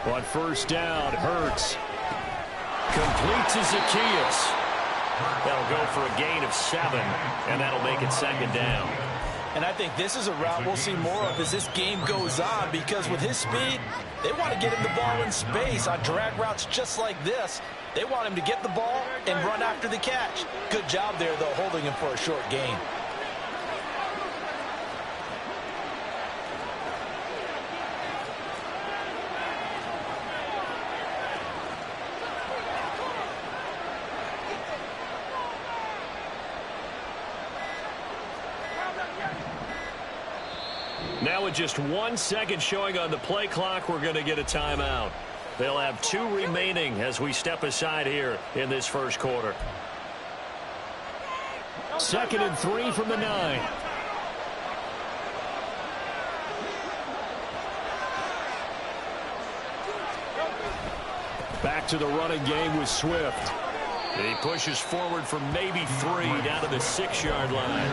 On first down, Hurts complete to Zaccheaus. That'll go for a gain of 7, and that'll make it second down. And I think this is a route we'll see more of as this game goes on, because with his speed, they want to get him the ball in space on drag routes just like this. They want him to get the ball and run after the catch. Good job there, though, holding him for a short gain. Now with just 1 second showing on the play clock, we're going to get a timeout. They'll have 2 remaining as we step aside here in this first quarter. 2nd and 3 from the 9. Back to the running game with Swift. And he pushes forward for maybe 3 down to the 6-yard line.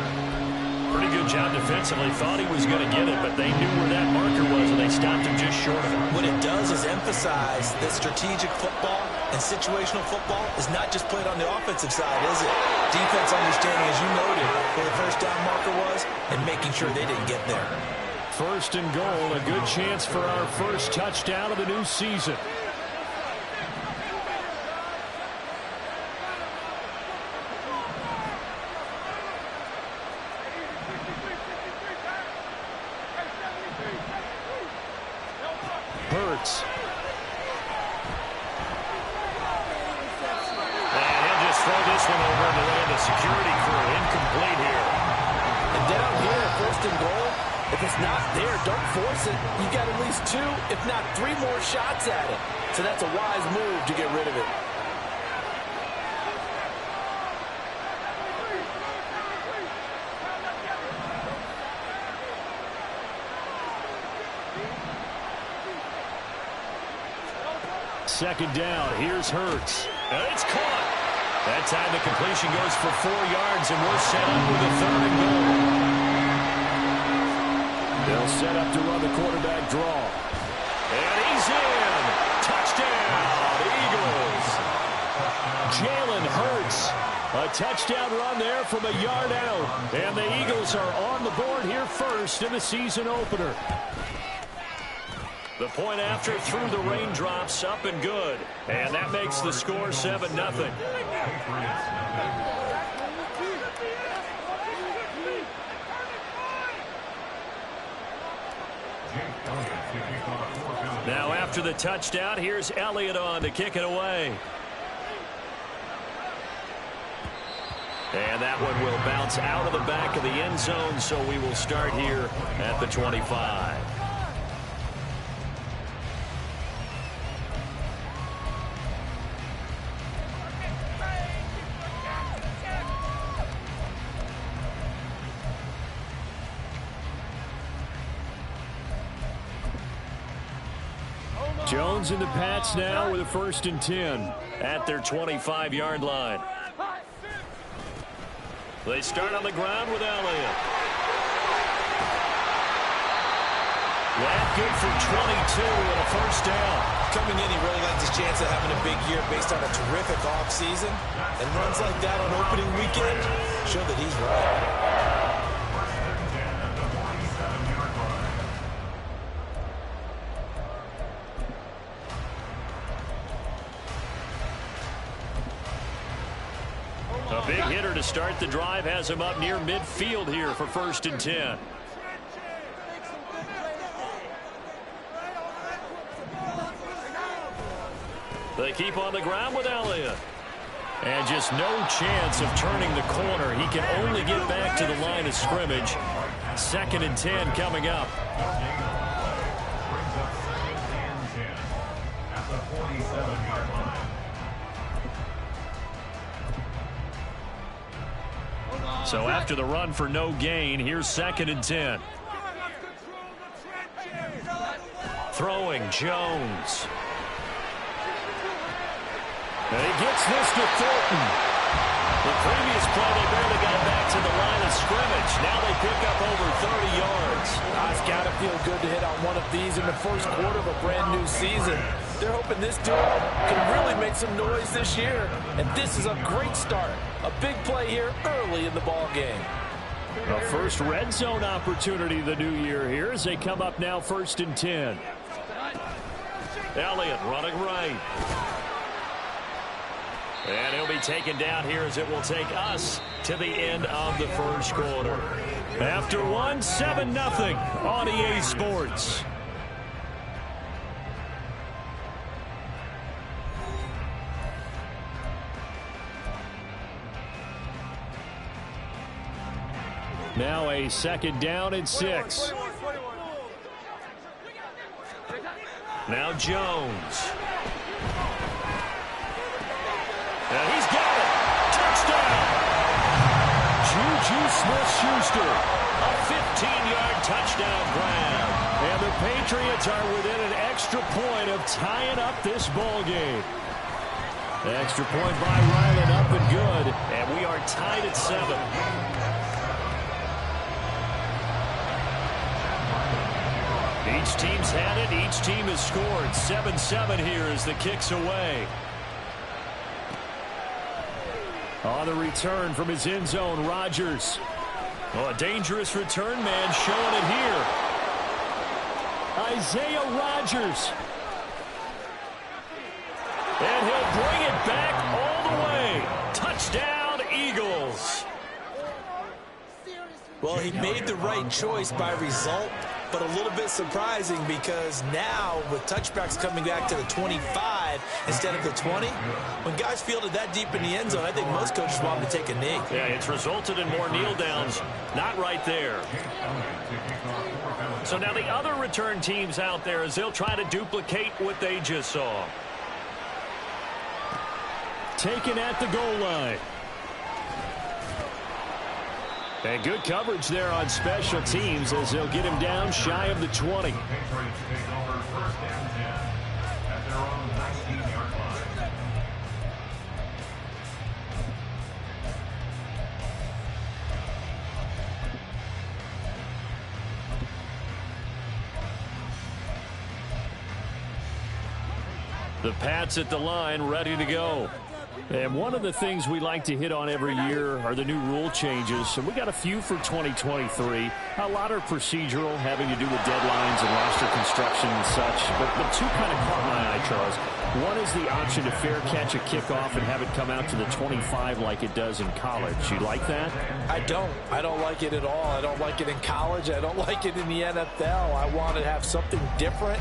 Pretty good job defensively. Thought he was going to get it, but they knew where that marker was, and they stopped him just short of it. What it does is emphasize that strategic football and situational football is not just played on the offensive side, is it? Defense understanding, as you noted, where the first down marker was and making sure they didn't get there. 1st and goal, a good chance for our first touchdown of the new season. Hurts. And he'll just throw this one over to land a security crew. Incomplete here. And down here, 1st and goal, if it's not there, don't force it. You got at least 2, if not 3 more shots at it. So that's a wise move to get rid of it. Second down. Here's Hurts. And it's caught. That time the completion goes for 4 yards, and we're set up with a 3rd and goal. They'll set up to run the quarterback draw. And he's in. Touchdown, Eagles. Jalen Hurts. A touchdown run there from a yard out. And the Eagles are on the board here first in the season opener. The point after through the raindrops, up and good. And that makes the score 7-0. Now after the touchdown, here's Elliott on to kick it away. And that one will bounce out of the back of the end zone, so we will start here at the 25. Jones and the Pats now with a 1st and 10 at their 25-yard line. They start on the ground with Elliott. That good for 22 and a 1st down. Coming in, he really liked his chance of having a big year based on a terrific offseason. And runs like that on opening weekend show that he's right. A big hitter to start the drive has him up near midfield here for 1st and 10. They keep on the ground with Elliott. And just no chance of turning the corner. He can only get back to the line of scrimmage. 2nd and 10 coming up. So after the run for no gain, here's 2nd and 10. Throwing Jones. And he gets this to Thornton. The previous play, they barely got back to the line of scrimmage. Now they pick up over 30 yards. It's got to feel good to hit on one of these in the first quarter of a brand new season. They're hoping this duo can really make some noise this year, and this is a great start. A big play here early in the ball game. A first red zone opportunity the new year here as they come up now 1st and 10. Elliott running right. And he'll be taken down here as it will take us to the end of the first quarter. After one, 7-0 on EA Sports. Now a 2nd down and 6. Now Jones. And he's got it. Touchdown. Juju Smith-Schuster. A 15-yard touchdown grab. And the Patriots are within an extra point of tying up this ball game. Extra point by Ryland up and good. And we are tied at 7. Each team's had it. Each team has scored. 7-7 here as the kick's away. On the return from his end zone, Rodgers. Oh, a dangerous return man showing it here. Isaiah Rodgers. And he'll bring it back all the way. Touchdown, Eagles. Well, he made the right choice by result, but a little bit surprising because now with touchbacks coming back to the 25 instead of the 20, when guys fielded that deep in the end zone, I think most coaches want them to take a knee. Yeah, it's resulted in more kneel downs. Not right there. So now the other return teams out there as they'll try to duplicate what they just saw. Taken at the goal line. And good coverage there on special teams as they'll get him down shy of the 20. The Pats at the line, ready to go. And one of the things we like to hit on every year are the new rule changes. And we got a few for 2023. A lot are procedural, having to do with deadlines and roster construction and such. But two kind of caught my eye, Charles. One is the option to fair catch a kickoff and have it come out to the 25 like it does in college. You like that? I don't. I don't like it at all. I don't like it in college. I don't like it in the NFL. I want to have something different.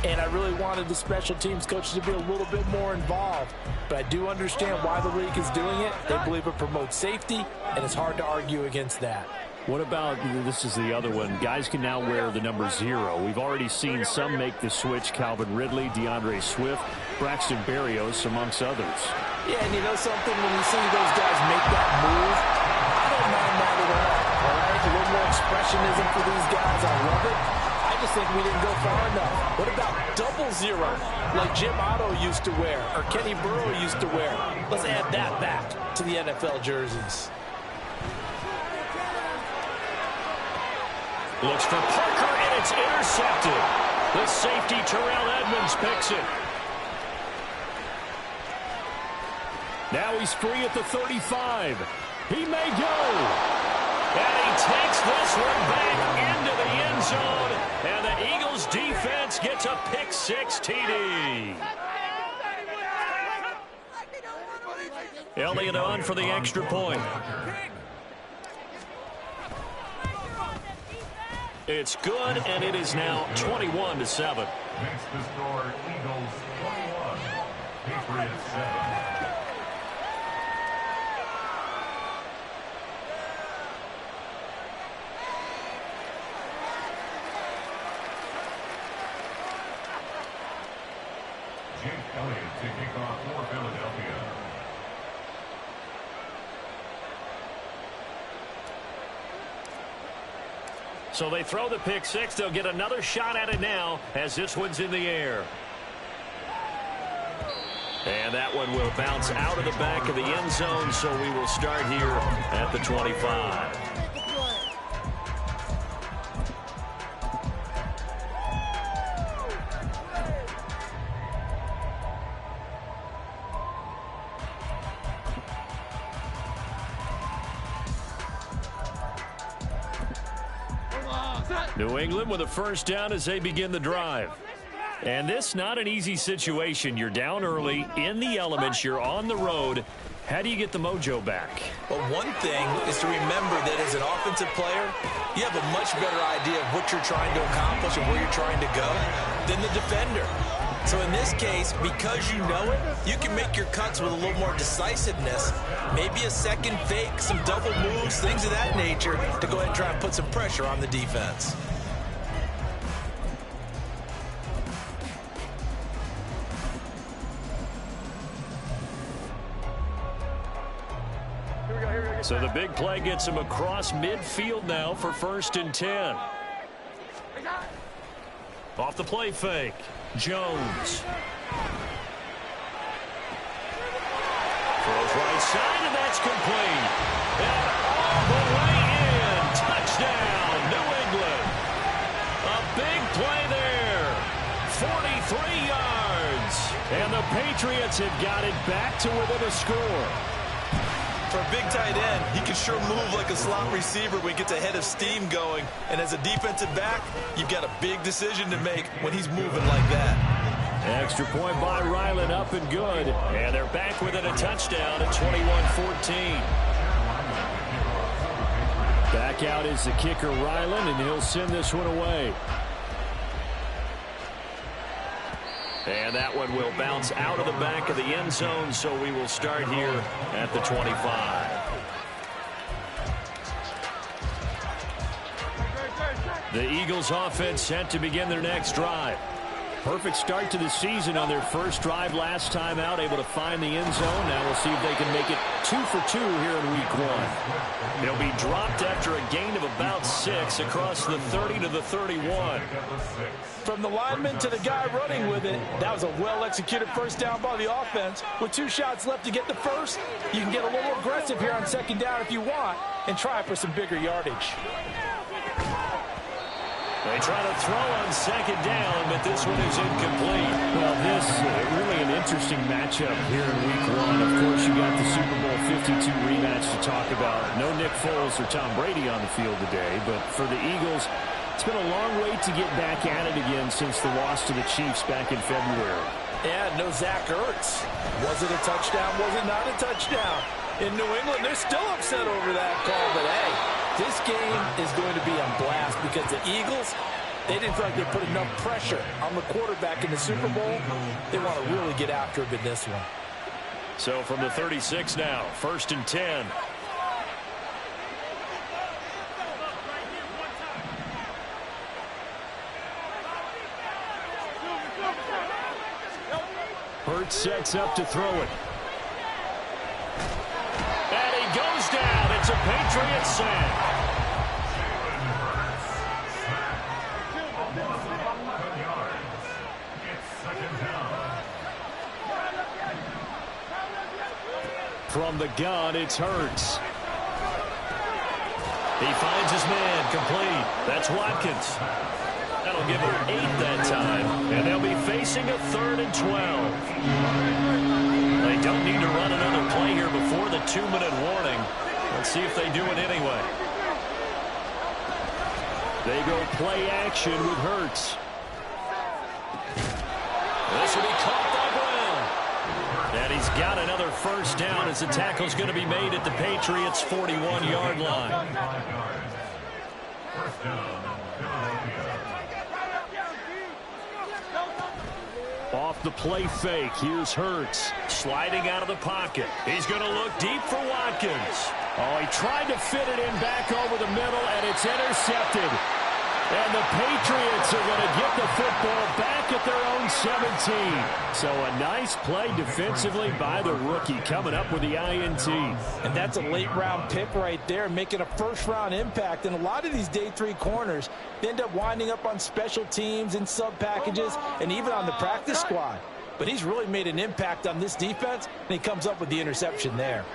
And I really wanted the special teams coaches to be a little bit more involved. But I do understand why the league is doing it. They believe it promotes safety, and it's hard to argue against that. What about, this is the other one, guys can now wear the number 0. We've already seen some make the switch, Calvin Ridley, DeAndre Swift, Braxton Berrios, amongst others. Yeah, and you know something, when you see those guys make that move, I don't mind that at all right? A little more expressionism for these guys, I love it. I just think we didn't go far enough. What about 00, like Jim Otto used to wear, or Kenny Burrow used to wear? Let's add that back to the NFL jerseys. Looks for Parker, and it's intercepted. The safety, Terrell Edmonds, picks it. Now he's free at the 35. He may go. And he takes this one back into the end zone. And the Eagles defense gets a pick-6 TD. Elliott on for the extra point. It's good, and it is now 21-7. Makes the score Eagles 21, Patriots 7. Jake Elliott to kick off for Philadelphia. So they throw the pick-6. They'll get another shot at it now as this one's in the air. And that one will bounce out of the back of the end zone, so we will start here at the 25. New England with a first down as they begin the drive. And this not an easy situation. You're down early, in the elements, you're on the road. How do you get the mojo back? Well, one thing is to remember that as an offensive player, you have a much better idea of what you're trying to accomplish and where you're trying to go than the defender. So in this case, because you know it, you can make your cuts with a little more decisiveness, maybe a second fake, some double moves, things of that nature, to go ahead and try and put some pressure on the defense. So the big play gets him across midfield now for 1st and 10. Off the play fake. Jones. Throws right side, and that's complete. And all the way in. Touchdown, New England. A big play there. 43 yards. And the Patriots have got it back to within a score. For a big tight end, he can sure move like a slot receiver when he gets a head of steam going. And as a defensive back, you've got a big decision to make when he's moving like that. Extra point by Ryland, up and good. And they're back within a touchdown at 21-14. Back out is the kicker, Ryland, and he'll send this one away. And that one will bounce out of the back of the end zone, so we will start here at the 25. The Eagles offense set to begin their next drive. Perfect start to the season on their first drive last time out, able to find the end zone. Now we'll see if they can make it 2 for 2 here in week 1. They'll be dropped after a gain of about 6 across the 30 to the 31. From the lineman to the guy running with it, that was a well-executed first down by the offense. With 2 shots left to get the first, you can get a little aggressive here on 2nd down if you want and try for some bigger yardage. They try to throw on 2nd down, but this one is incomplete. Well, this really an interesting matchup here in week 1. Of course, you got the Super Bowl 52 rematch to talk about. No Nick Foles or Tom Brady on the field today, but for the Eagles, it's been a long wait to get back at it again since the loss to the Chiefs back in February. Yeah, no Zach Ertz. Was it a touchdown? Was it not a touchdown? In New England, they're still upset over that call, but hey, this game is going to be on blast because the Eagles, they didn't feel like they put enough pressure on the quarterback in the Super Bowl. They want to really get after him in this one. So from the 36 now, 1st and 10. Hurts sets up to throw it. And he goes down. It's a Patriots sack. From the gun, it's Hurts. He finds his man, complete. That's Watkins. That'll give him 8 that time. And they'll be facing a 3rd and 12. They don't need to run another play here before the 2-minute warning. Let's see if they do it anyway. They go play action with Hurts. This will be caught by Brown. And he's got another first down as the tackle's going to be made at the Patriots' 41-yard line. First down. Off the play fake, here's Hurts. Sliding out of the pocket. He's going to look deep for Watkins. Oh, he tried to fit it in back over the middle, and it's intercepted. And the Patriots are going to get the football back at their own 17. So a nice play defensively by the rookie, coming up with the INT. And that's a late-round pick right there, making a first-round impact. And a lot of these day 3 corners end up winding up on special teams and sub-packages and even on the practice squad. But he's really made an impact on this defense, and he comes up with the interception there.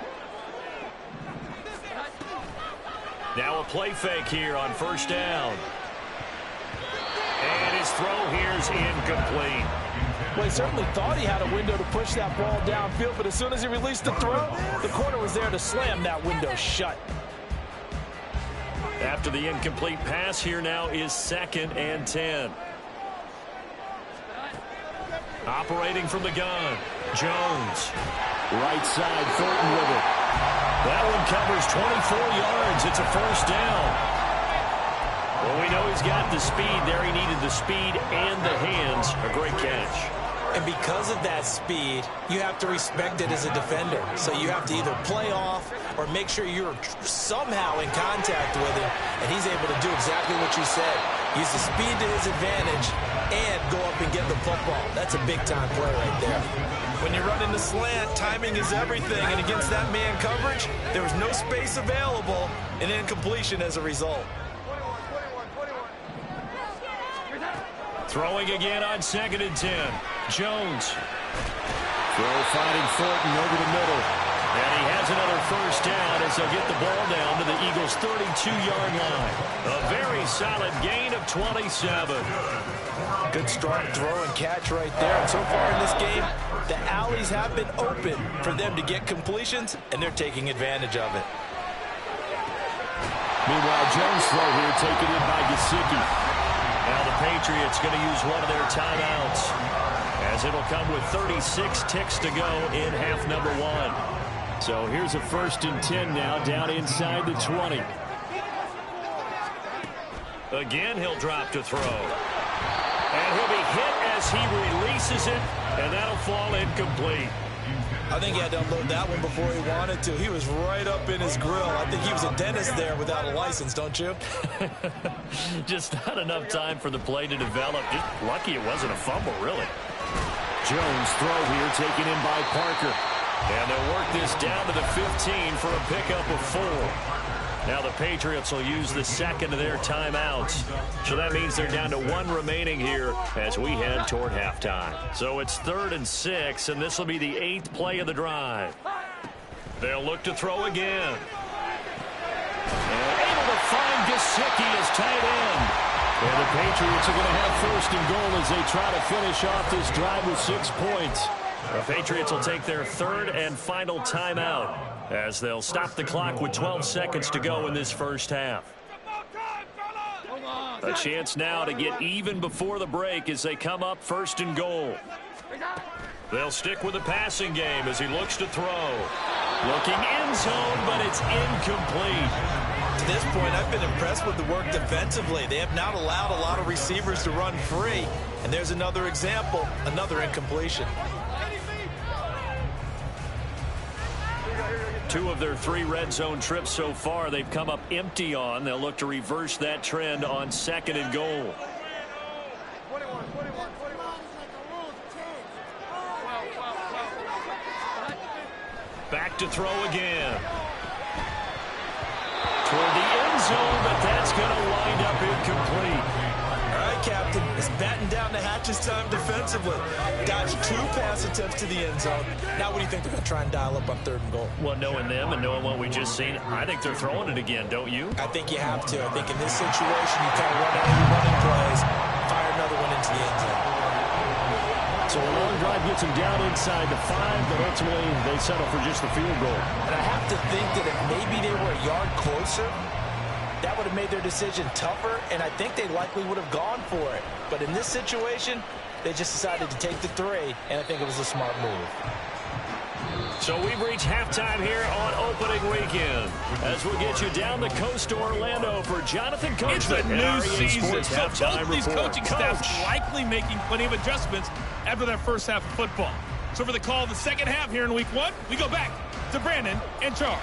Now a play fake here on 1st down. And his throw here is incomplete. Well, he certainly thought he had a window to push that ball downfield, but as soon as he released the throw, the corner was there to slam that window shut. After the incomplete pass, here now is 2nd and 10. Operating from the gun, Jones. Right side, Thornton with it. That one covers 24 yards. It's a first down. Well, we know he's got the speed there. He needed the speed and the hands. A great catch. And because of that speed, you have to respect it as a defender. So you have to either play off or make sure you're somehow in contact with him, and he's able to do exactly what you said. Use the speed to his advantage and go up and get the football. That's a big-time play right there. When you're running the slant, timing is everything, and against that man coverage, there was no space available, and incompletion as a result. Throwing again on 2nd and 10. Jones. Throw finding Thornton over the middle. And he has another first down as they'll get the ball down to the Eagles' 32-yard line. A very solid gain of 27. Good strong throw and catch right there. And so far in this game, the alleys have been open for them to get completions, and they're taking advantage of it. Meanwhile, Jones' throw here taken in by Gesicki. Now the Patriots going to use one of their timeouts, as it'll come with 36 ticks to go in half number 1. So here's a 1st and 10 now down inside the 20. Again, he'll drop to throw. And he'll be hit as he releases it, and that'll fall incomplete. I think he had to unload that one before he wanted to. He was right up in his grill. I think he was a dentist there without a license, don't you? Just not enough time for the play to develop. Just lucky it wasn't a fumble, really. Jones throw here taken in by Parker. And they'll work this down to the 15 for a pickup of 4. Now the Patriots will use the 2nd of their timeouts. So that means they're down to 1 remaining here as we head toward halftime. So it's 3rd and 6, and this will be the 8th play of the drive. They'll look to throw again. And able to find Gesicki as tight end. And the Patriots are going to have 1st and goal as they try to finish off this drive with 6 points. The Patriots will take their 3rd and final timeout, as they'll stop the clock with 12 seconds to go in this first half. A chance now to get even before the break as they come up 1st and goal. They'll stick with the passing game as he looks to throw. Looking end zone, but it's incomplete. To this point, I've been impressed with the work defensively. They have not allowed a lot of receivers to run free. And there's another example, another incompletion. 2 of their 3 red zone trips so far they've come up empty on. They'll look to reverse that trend on 2nd and goal. Back to throw again. Toward the end zone, but that's going to wind up incomplete. All right, Captain, it's batten down the hatches time defensively. Dodged 2 pass attempts to the end zone. Now what do you think they're going to try and dial up on 3rd and goal? Well, knowing them and knowing what we just seen, I think they're throwing it again, don't you? I think you have to. I think in this situation, you kind of run out of your running plays, fire another one into the end zone. So a long drive gets them down inside the 5, but ultimately they settle for just the field goal. And I have to think that if maybe they were a yard closer, that would have made their decision tougher, and I think they likely would have gone for it. But in this situation, they just decided to take the 3, and I think it was a smart move. So we've reached halftime here on opening weekend, as we'll get you down the coast to Orlando for Jonathan Coachman. It's a new season, so halftime both these report. coaching staffs likely making plenty of adjustments after that first half of football. So for the call of the second half here in week 1, we go back to Brandon and Charles.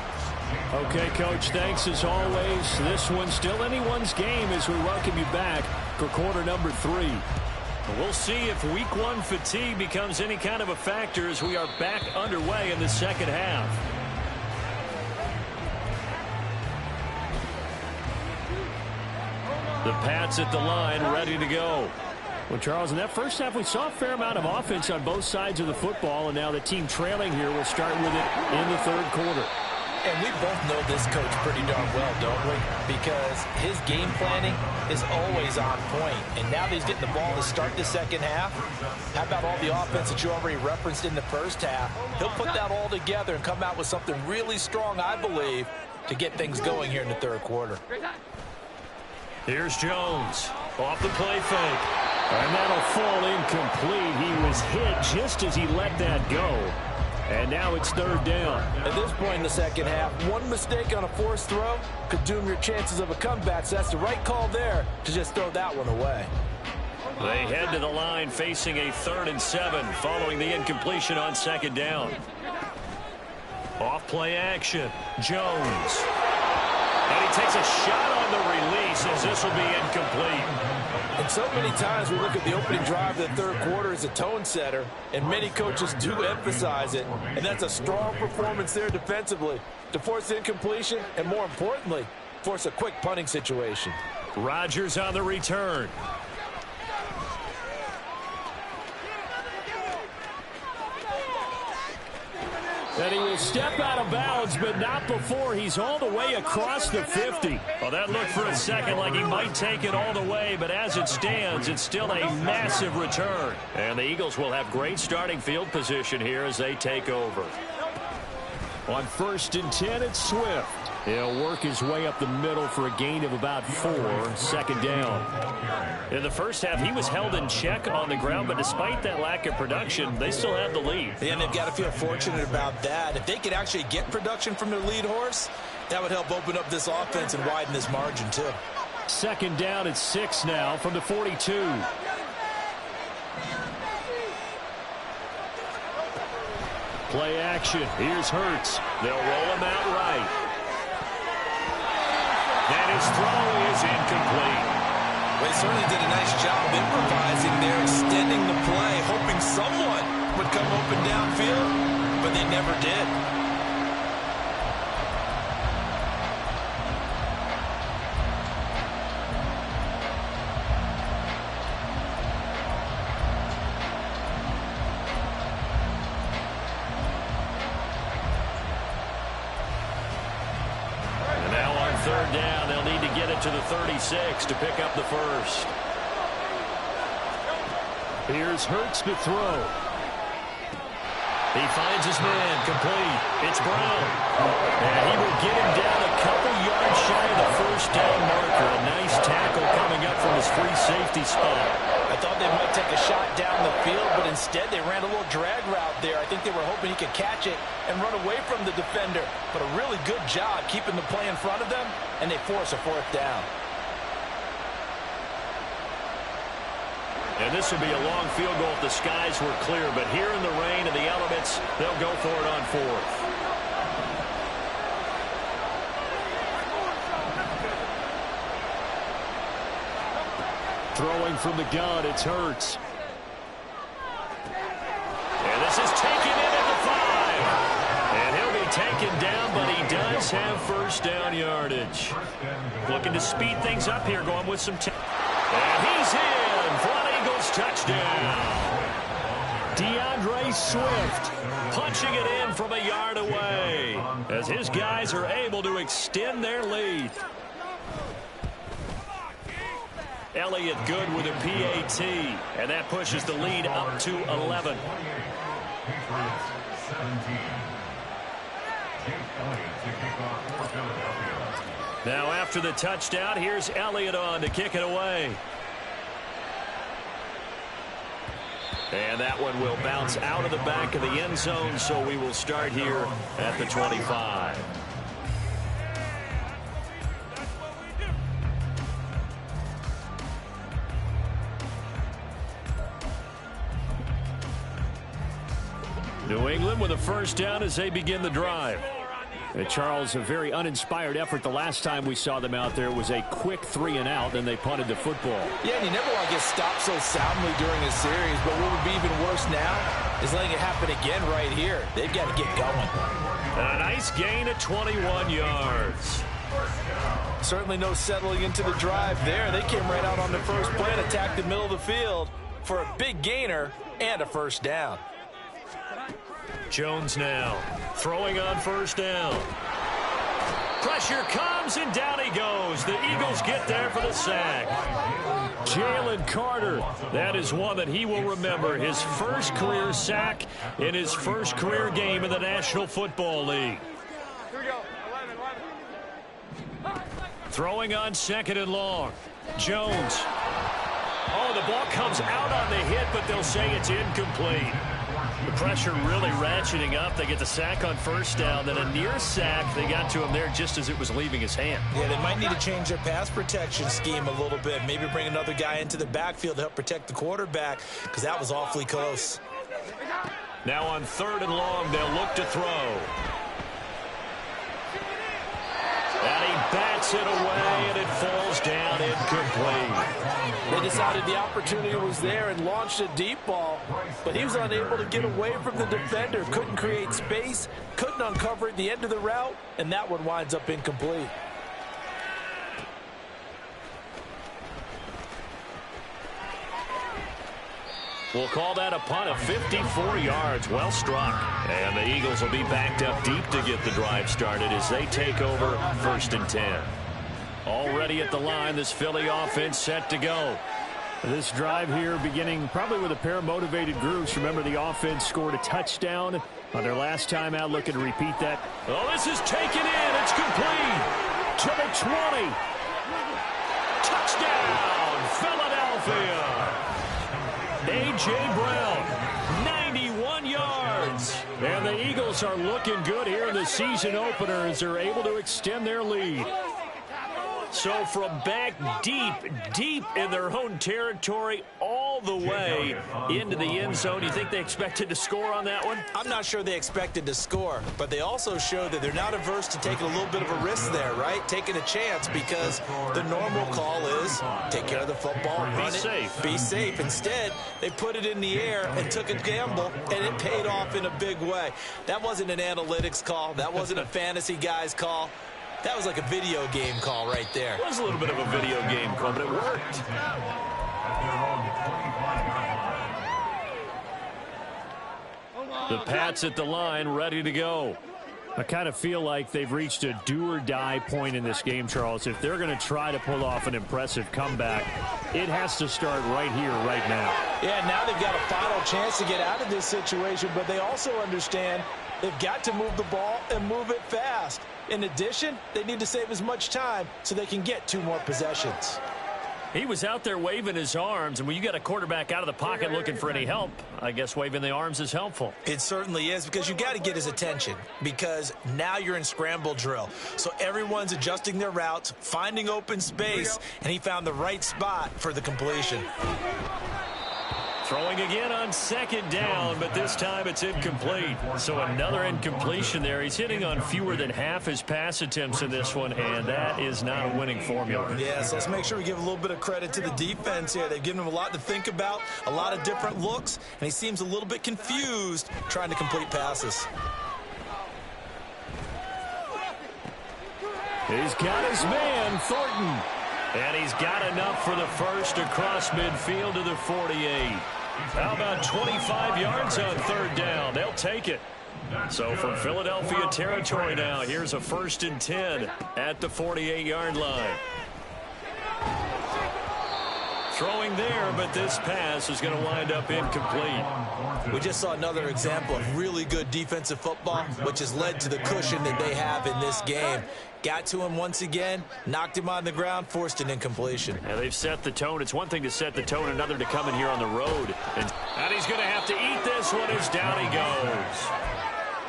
Okay, Coach, thanks as always. This one's still anyone's game as we welcome you back for quarter number 3. We'll see if week 1 fatigue becomes any kind of a factor as we are back underway in the second half. The Pats at the line, ready to go. Well, Charles, in that first half, we saw a fair amount of offense on both sides of the football, and now the team trailing here will start with it in the 3rd quarter. And we both know this coach pretty darn well, don't we? Because his game planning is always on point. And now that he's getting the ball to start the second half, how about all the offense that you already referenced in the first half? He'll put that all together and come out with something really strong, I believe, to get things going here in the 3rd quarter. Here's Jones. Off the play fake. And that'll fall incomplete. He was hit just as he let that go. And now it's third down. At this point in the second half, one mistake on a forced throw could doom your chances of a comeback. So that's the right call there to just throw that one away. They head to the line facing a 3rd and 7 following the incompletion on second down. Off play action. Jones. And he takes a shot on the release as this will be incomplete. And so many times we look at the opening drive of the third quarter as a tone setter, and many coaches do emphasize it. And that's a strong performance there defensively to force incompletion and, more importantly, force a quick punting situation. Rodgers on the return. And he will step out of bounds, but not before he's all the way across the 50. Well, that looked for a second like he might take it all the way, but as it stands, it's still a massive return. And the Eagles will have great starting field position here as they take over. On 1st and 10, it's Swift. He'll work his way up the middle for a gain of about 4, second down. In the first half, he was held in check on the ground, but despite that lack of production, they still have the lead. And they've got to feel fortunate about that. If they could actually get production from their lead horse, that would help open up this offense and widen this margin too. Second down at 6 now from the 42. Play action. Here's Hurts. They'll roll him out right. And his throw is incomplete. Well, he certainly did a nice job improvising there, extending the play, hoping someone would come open downfield, but they never did. Third down, they'll need to get it to the 36 to pick up the first. Here's Hurts to throw. He finds his man, complete. It's Brown. And he will get him down a couple yards shy of the first down marker. A nice tackle coming up from his free safety spot. I thought they might take a shot down the field, but instead they ran a little drag route there. I think they were hoping he could catch it and run away from the defender. But a really good job keeping the play in front of them, and they force a 4th down. And this will be a long field goal if the skies were clear. But here in the rain and the elements, they'll go for it on 4th. Throwing from the gun, it's Hurts. And this is taken in at the 5. And he'll be taken down, but he does have first down yardage. Looking to speed things up here, going with some... And he's in for an Eagles touchdown. DeAndre Swift punching it in from a yard away as his guys are able to extend their lead. Elliott good with a PAT, and that pushes the lead up to 11. Now after the touchdown, here's Elliott on to kick it away. And that one will bounce out of the back of the end zone, so we will start here at the 25. New England with a first down as they begin the drive. And Charles, a very uninspired effort. The last time we saw them out there was a quick 3-and-out, and they punted the football. Yeah, and you never want to get stopped so soundly during a series, but what would be even worse now is letting it happen again right here. They've got to get going. And a nice gain of 21 yards. Certainly no settling into the drive there. They came right out on the first play and attacked the middle of the field for a big gainer and a first down. Jones now throwing on first down. Pressure comes and down he goes. The Eagles get there for the sack. Jalen Carter, that is one that he will remember. His first career sack in his first career game in the National Football League. Throwing on 2nd and long. Jones. Oh, the ball comes out on the hit, but they'll say it's incomplete. The pressure really ratcheting up. They get the sack on first down, then a near sack. They got to him there just as it was leaving his hand. Yeah, they might need to change their pass protection scheme a little bit. Maybe bring another guy into the backfield to help protect the quarterback, because that was awfully close. Now on 3rd and long, they'll look to throw. And he bats it away, and it falls down incomplete. They decided the opportunity was there and launched a deep ball, but he was unable to get away from the defender. Couldn't create space, couldn't uncover at the end of the route, and that one winds up incomplete. We'll call that a punt of 54 yards. Well struck. And the Eagles will be backed up deep to get the drive started as they take over 1st and 10. Already at the line, this Philly offense set to go. This drive here beginning probably with a pair of motivated groups. Remember, the offense scored a touchdown on their last time out. Looking to repeat that. Oh, this is taken in. It's complete to the 20. Touchdown, Philadelphia. A.J. Brown, 91 yards. And the Eagles are looking good here in the season opener as they're able to extend their lead. So from back deep in their own territory all the way into the end zone, you think they expected to score on that one? I'm not sure they expected to score, but they also showed that they're not averse to taking a little bit of a risk there, right? Taking a chance, because the normal call is take care of the football, run it, be safe. Instead, they put it in the air and took a gamble, and it paid off in a big way. That wasn't an analytics call. That wasn't a fantasy guy's call. That was like a video game call right there. It was a little bit of a video game call, but it worked. The Pats at the line, ready to go. I kind of feel like they've reached a do-or-die point in this game, Charles. If they're going to try to pull off an impressive comeback, it has to start right here, right now. Yeah, now they've got a final chance to get out of this situation, but they also understand they've got to move the ball and move it fast. In addition, they need to save as much time so they can get 2 more possessions. He was out there waving his arms, and when you got a quarterback out of the pocket looking for any help, I guess waving the arms is helpful. It certainly is, because you got to get his attention, because now you're in scramble drill. So everyone's adjusting their routes, finding open space, and he found the right spot for the completion. Throwing again on 2nd down, but this time it's incomplete. So another incompletion there. He's hitting on fewer than half his pass attempts in this one, and that is not a winning formula. Yeah, so let's make sure we give a little bit of credit to the defense here. They've given him a lot to think about, a lot of different looks, and he seems a little bit confused trying to complete passes. He's got his man, Thornton. And he's got enough for the first across midfield to the 48. How about 25 yards on 3rd down? They'll take it. So from Philadelphia territory now, here's a 1st and 10 at the 48-yard line. Throwing there, but this pass is going to wind up incomplete. We just saw another example of really good defensive football, which has led to the cushion that they have in this game. Got to him once again, knocked him on the ground, forced an incompletion. And they've set the tone. It's one thing to set the tone, another to come in here on the road. And he's going to have to eat this one as down he goes.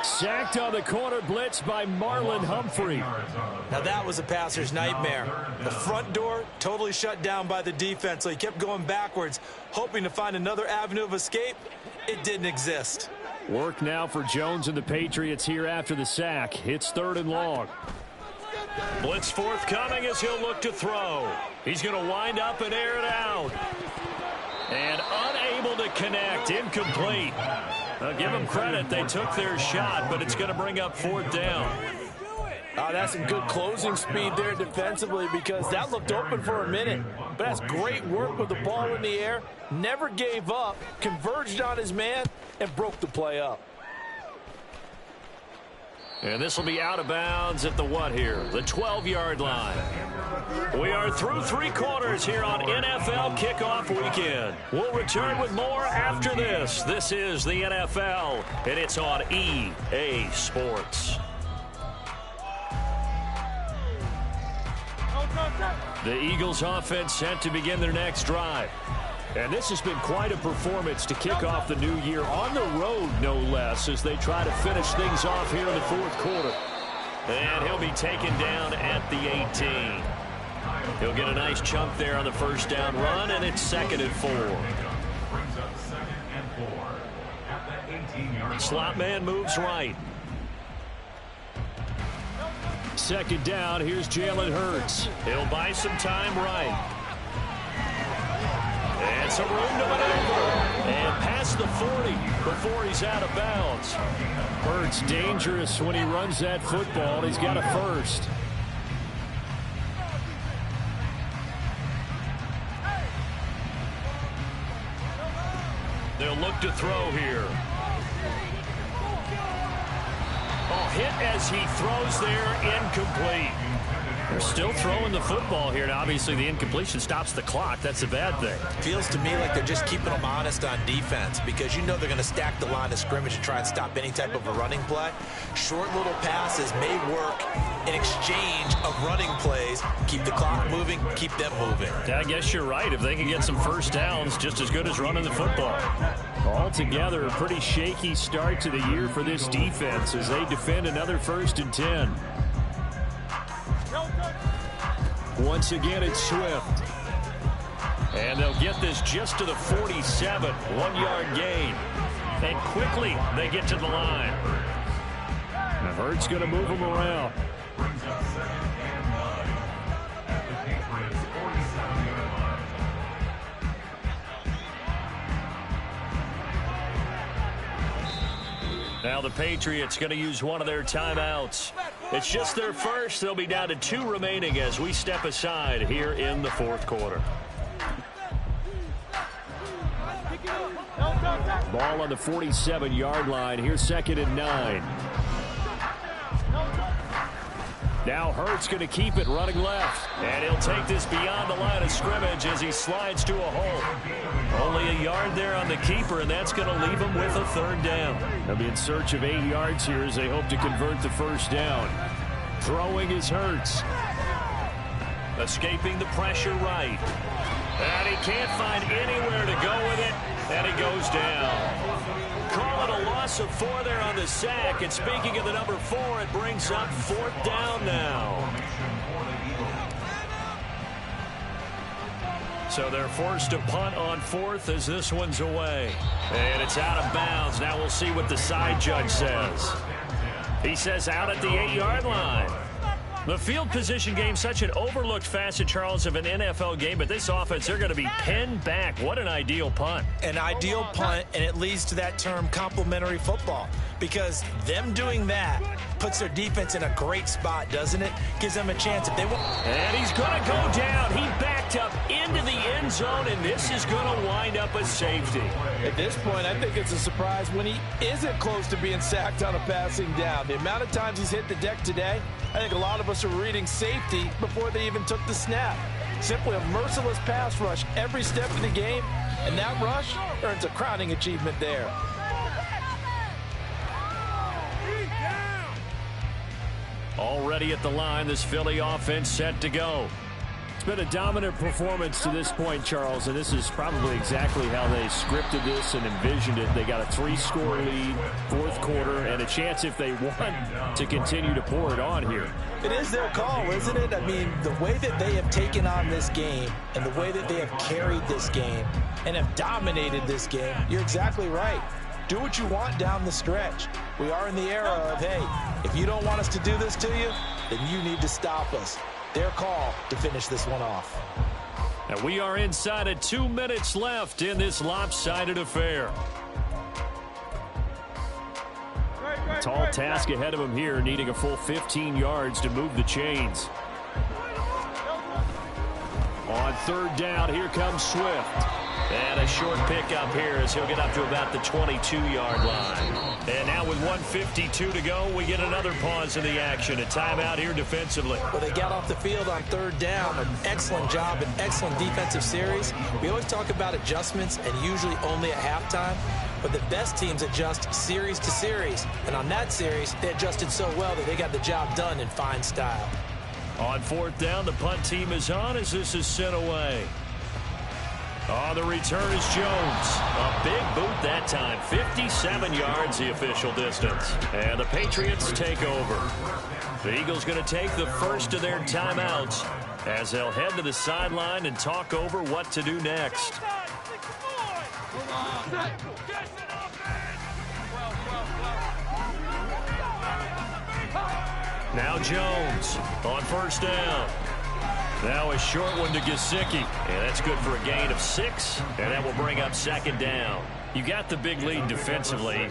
Sacked on the corner blitz by Marlon Humphrey. Now that was a passer's nightmare. The front door totally shut down by the defense, so he kept going backwards, hoping to find another avenue of escape. It didn't exist. Work now for Jones and the Patriots here after the sack. It's 3rd and long. Blitz forthcoming as he'll look to throw. He's going to wind up and air it out. And unable to connect. Incomplete. I'll give them credit. They took their shot, but it's going to bring up 4th down. That's some good closing speed there defensively, because that looked open for a minute. But that's great work with the ball in the air. Never gave up, converged on his man, and broke the play up. And this will be out of bounds at the what here? The 12-yard line. We are through 3 quarters here on NFL Kickoff Weekend. We'll return with more after this. This is the NFL, and it's on EA Sports. The Eagles offense set to begin their next drive. And this has been quite a performance to kick off the new year on the road, no less, as they try to finish things off here in the fourth quarter. And he'll be taken down at the 18. He'll get a nice chunk there on the first down run, and it's 2nd and 4. Slot man moves right. 2nd down, here's Jalen Hurts. He'll buy some time right. And some room to maneuver. And past the 40 before he's out of bounds. Hurts dangerous when he runs that football. He's got a first. They'll look to throw here. Oh, hit as he throws there, incomplete. They're still throwing the football here, and obviously the incompletion stops the clock. That's a bad thing. Feels to me like they're just keeping them honest on defense, because you know they're going to stack the line of scrimmage and try and stop any type of a running play. Short little passes may work in exchange of running plays. Keep the clock moving, keep them moving. I guess you're right. If they can get some first downs, just as good as running the football. Altogether, a pretty shaky start to the year for this defense as they defend another 1st and 10. Once again, it's Swift. And they'll get this just to the 47. 1-yard gain. And quickly, they get to the line. And Hurts going to move them around. Now the Patriots going to use one of their timeouts. It's just their first. They'll be down to 2 remaining as we step aside here in the fourth quarter. Ball on the 47-yard line. Here's 2nd and 9. Now Hurts going to keep it running left. And he'll take this beyond the line of scrimmage as he slides to a hole. Only a yard there on the keeper, and that's going to leave him with a 3rd down. They'll be in search of 8 yards here as they hope to convert the first down. Throwing is Hurts. Escaping the pressure right. And he can't find anywhere to go with it, and he goes down. Call it a loss of 4 there on the sack. And speaking of the number 4, it brings up 4th down now. So they're forced to punt on 4th as this one's away. And it's out of bounds. Now we'll see what the side judge says. He says out at the 8-yard line. The field position game, such an overlooked facet, Charles, of an NFL game, but this offense, they're going to be pinned back. What an ideal punt. An ideal punt, and it leads to that term complementary football, because them doing that puts their defense in a great spot, doesn't it? Gives them a chance if they want. And he's going to go down. He backed up into the end zone, and this is going to wind up a safety. At this point, I think it's a surprise when he isn't close to being sacked on a passing down. The amount of times he's hit the deck today, I think a lot of us are reading safety before they even took the snap. Simply a merciless pass rush every step of the game, and that rush earns a crowning achievement there. Already at the line, this Philly offense set to go. It's been a dominant performance to this point, Charles, and this is probably exactly how they scripted this and envisioned it. They got a 3-score lead, fourth quarter, and a chance, if they want, to continue to pour it on here. It is their call, isn't it? I mean, the way that they have taken on this game and the way that they have carried this game and have dominated this game, you're exactly right. Do what you want down the stretch. We are in the era of, hey, if you don't want us to do this to you, then you need to stop us. Their call to finish this one off. And we are inside of 2 minutes left in this lopsided affair. Tall task ahead of him here, needing a full 15 yards to move the chains. On 3rd down, here comes Swift. And a short pickup here as he'll get up to about the 22-yard line. And now with 1:52 to go, we get another pause in the action. A timeout here defensively. Well, they got off the field on 3rd down. An excellent job, an excellent defensive series. We always talk about adjustments and usually only at halftime. But the best teams adjust series to series. And on that series, they adjusted so well that they got the job done in fine style. On fourth down, the punt team is on as this is sent away. On the return is Jones. A big boot that time. 57 yards the official distance. And the Patriots take over. The Eagles going to take the first of their timeouts as they'll head to the sideline and talk over what to do next. Now Jones on first down. Now a short one to Gesicki. And that's good for a gain of 6. And that will bring up second down. You got the big lead defensively.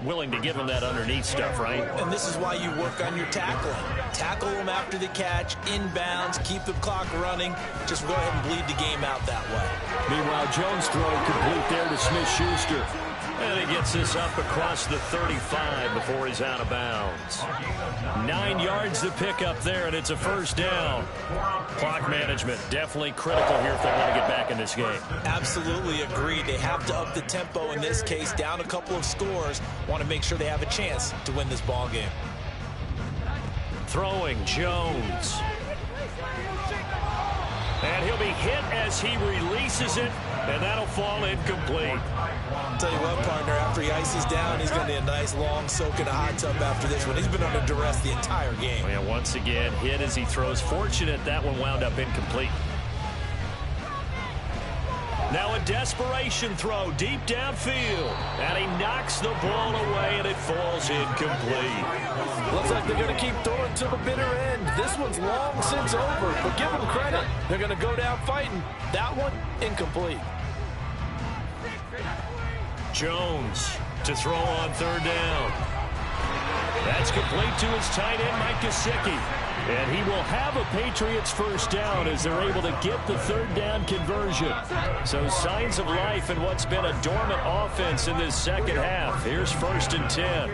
Willing to give them that underneath stuff, right? And this is why you work on your tackling. Tackle them after the catch, inbounds, keep the clock running. Just go ahead and bleed the game out that way. Meanwhile, Jones throw complete there to Smith-Schuster. And he gets this up across the 35 before he's out of bounds. 9 yards to pick up there, and it's a first down. Clock management definitely critical here if they want to get back in this game. Absolutely agreed. They have to up the tempo in this case, down a couple of scores. Want to make sure they have a chance to win this ball game. Throwing Jones. And he'll be hit as he releases it, and that'll fall incomplete. I'll tell you what, partner, after he ices down, he's going to need a nice long soak in a hot tub after this one. He's been under duress the entire game. And once again, hit as he throws. Fortunate that one wound up incomplete. Now a desperation throw deep downfield. And he knocks the ball away, and it falls incomplete. Looks like they're going to keep throwing to the bitter end. This one's long since over, but give them credit. They're going to go down fighting. That one, incomplete. Jones to throw on third down. That's complete to his tight end, Mike Gesicki. And he will have a Patriots first down as they're able to get the third down conversion. So signs of life in what's been a dormant offense in this second half. Here's 1st and 10.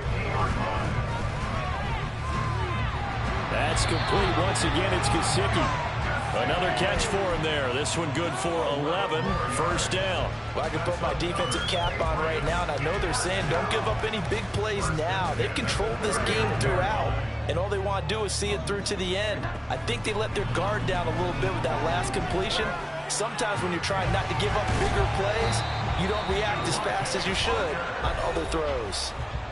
That's complete. Once again, it's Gesicki. Another catch for him there. This one good for 11. First down. Well, I can put my defensive cap on right now, and I know they're saying don't give up any big plays now. They've controlled this game throughout, and all they want to do is see it through to the end. I think they let their guard down a little bit with that last completion. Sometimes when you're trying not to give up bigger plays, you don't react as fast as you should on other throws.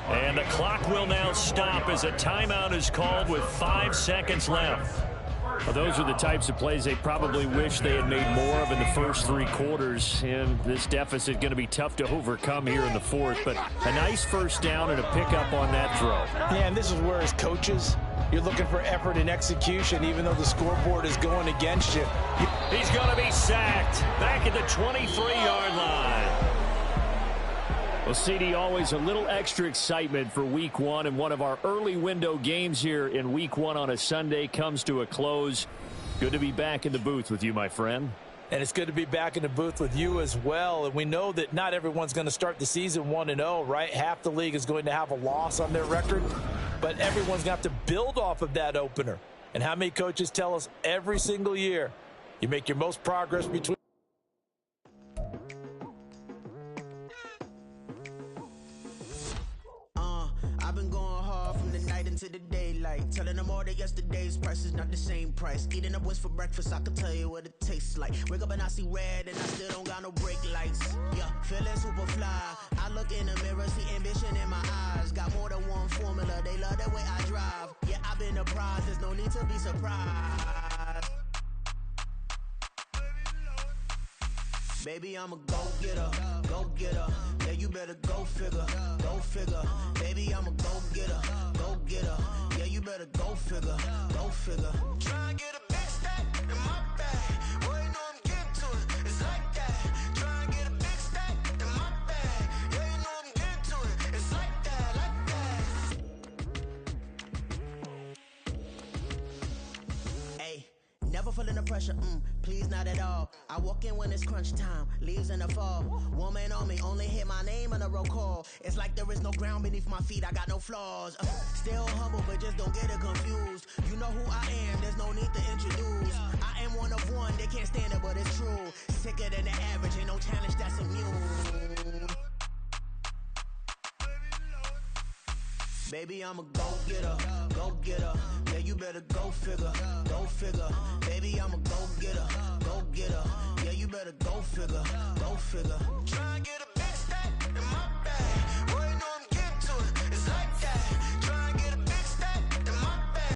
And the clock will now stop as a timeout is called with 5 seconds left. Well, those are the types of plays they probably wish they had made more of in the first 3 quarters. And this deficit going to be tough to overcome here in the fourth. But a nice first down and a pickup on that throw. Yeah, and this is where as coaches, you're looking for effort and execution even though the scoreboard is going against you. He's going to be sacked back at the 23-yard line. Well, CD, always a little extra excitement for Week 1, and one of our early window games here in Week 1 on a Sunday comes to a close. Good to be back in the booth with you, my friend. And it's good to be back in the booth with you as well. And we know that not everyone's going to start the season 1-0, right? Half the league is going to have a loss on their record, but everyone's going to have to build off of that opener. And how many coaches tell us every single year, you make your most progress between I've been going hard from the night into the daylight, telling them all that yesterday's price is not the same price. Eating up wings for breakfast, I can tell you what it tastes like. Wake up and I see red and I still don't got no brake lights. Yeah, feeling super fly. I look in the mirror, see ambition in my eyes. Got more than one formula, they love the way I drive. Yeah, I've been a prize, there's no need to be surprised. Baby, I'm a go-getter, go-getter. Yeah, you better go figure, go figure. Baby, I'm a go-getter, go-getter. Yeah, you better go figure, go figure. Try and get a big stack in my bag. Boy, you know I'm getting to it, it's like that. Try and get a big stack in my bag. Yeah, you know I'm getting to it, it's like that, like that. Hey, never feeling the pressure, please not at all. I walk in when it's crunch time, leaves in the fall. Woman on me, only hit my name on a roll call. It's like there is no ground beneath my feet, I got no flaws. Still humble, but just don't get it confused. You know who I am, there's no need to introduce. I am one of one, they can't stand it, but it's true. Sicker than the average, ain't no challenge that's immune. Baby, I'm a go-getter, go get her. Yeah, you better go figure, go figure. Baby, I'm a go get her, go get her. Yeah, you better go figure, go figure.